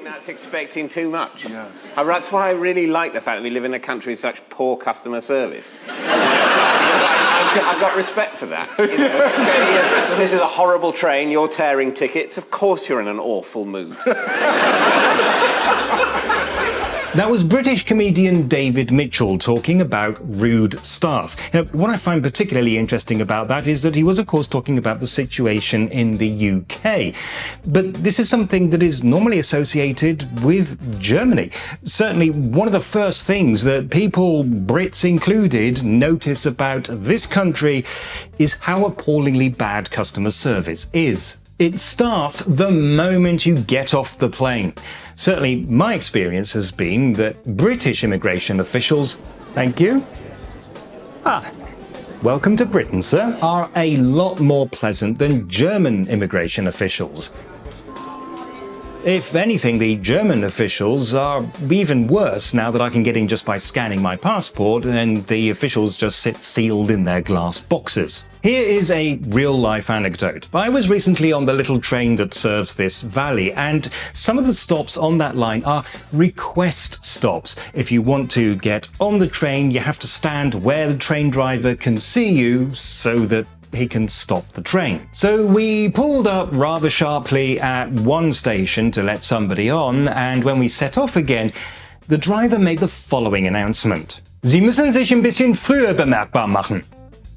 That's expecting too much. Yeah. That's why I really like the fact that we live in a country with such poor customer service. I've got respect for that. You know, this is a horrible train, you're tearing tickets, of course you're in an awful mood. That was British comedian David Mitchell talking about rude staff. Now, what I find particularly interesting about that is that he was, of course, talking about the situation in the UK. But this is something that is normally associated with Germany. Certainly, one of the first things that people, Brits included, notice about this country is how appallingly bad customer service is. It starts the moment you get off the plane. Certainly, my experience has been that British immigration officials, thank you, welcome to Britain, sir, are a lot more pleasant than German immigration officials. If anything, the German officials are even worse now that I can get in just by scanning my passport and the officials just sit sealed in their glass boxes. Here is a real-life anecdote. I was recently on the little train that serves this valley, and some of the stops on that line are request stops. If you want to get on the train, you have to stand where the train driver can see you so that he can stop the train. So we pulled up rather sharply at one station to let somebody on, and when we set off again, the driver made the following announcement. Sie müssen sich ein bisschen früher bemerkbar machen.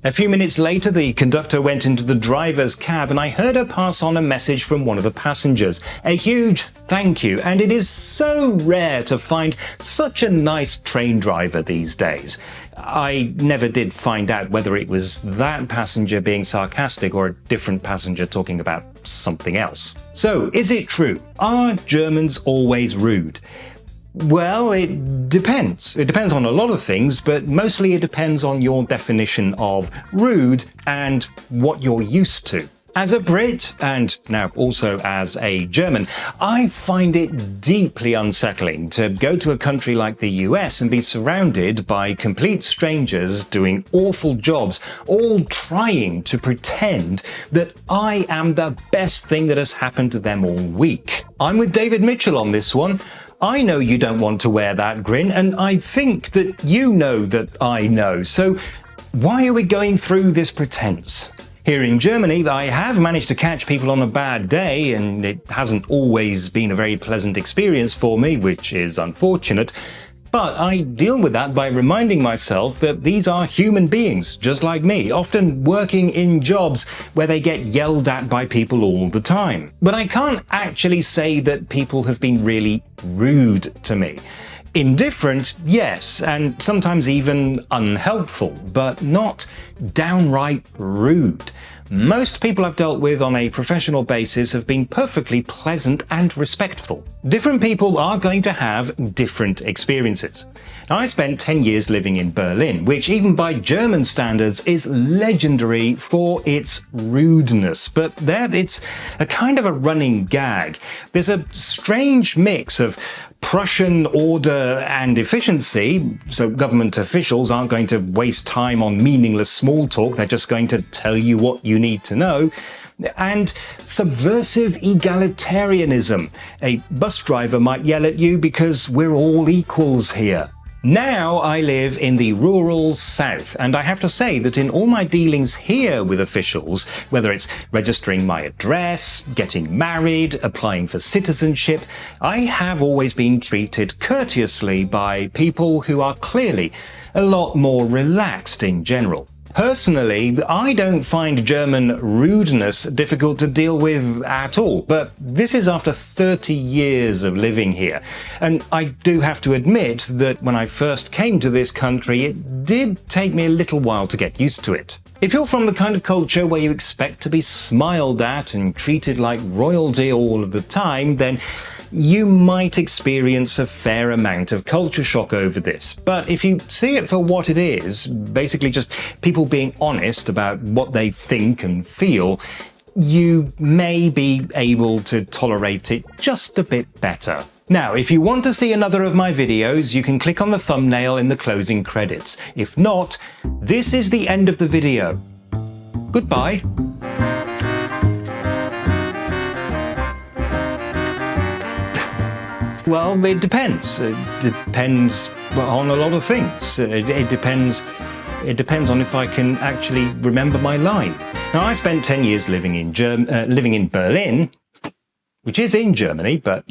A few minutes later, the conductor went into the driver's cab and I heard her pass on a message from one of the passengers. A huge thank you, and it is so rare to find such a nice train driver these days. I never did find out whether it was that passenger being sarcastic or a different passenger talking about something else. So, is it true? Are Germans always rude? Well, it depends. It depends on a lot of things, but mostly it depends on your definition of rude and what you're used to. As a Brit, and now also as a German, I find it deeply unsettling to go to a country like the US and be surrounded by complete strangers doing awful jobs, all trying to pretend that I am the best thing that has happened to them all week. I'm with David Mitchell on this one. I know you don't want to wear that grin, and I think that you know that I know. So why are we going through this pretense? Here in Germany, I have managed to catch people on a bad day, and it hasn't always been a very pleasant experience for me, which is unfortunate. But I deal with that by reminding myself that these are human beings, just like me, often working in jobs where they get yelled at by people all the time. But I can't actually say that people have been really rude to me. Indifferent, yes, and sometimes even unhelpful, but not downright rude. Most people I've dealt with on a professional basis have been perfectly pleasant and respectful. Different people are going to have different experiences. Now, I spent 10 years living in Berlin, which even by German standards is legendary for its rudeness, but there it's a kind of a running gag. There's a strange mix of Prussian order and efficiency, so government officials aren't going to waste time on meaningless small talk, they're just going to tell you what you need to know, and subversive egalitarianism. A bus driver might yell at you because we're all equals here. Now I live in the rural south, and I have to say that in all my dealings here with officials, whether it's registering my address, getting married, applying for citizenship, I have always been treated courteously by people who are clearly a lot more relaxed in general. Personally, I don't find German rudeness difficult to deal with at all, but this is after 30 years of living here. And I do have to admit that when I first came to this country, it did take me a little while to get used to it. If you're from the kind of culture where you expect to be smiled at and treated like royalty all of the time, then you might experience a fair amount of culture shock over this. But if you see it for what it is, basically just people being honest about what they think and feel, you may be able to tolerate it just a bit better. Now, if you want to see another of my videos, you can click on the thumbnail in the closing credits. If not, this is the end of the video. Goodbye. Well, it depends. It depends on a lot of things. It depends on if I can actually remember my line. Now, I spent 10 years living in Berlin, which is in Germany, but,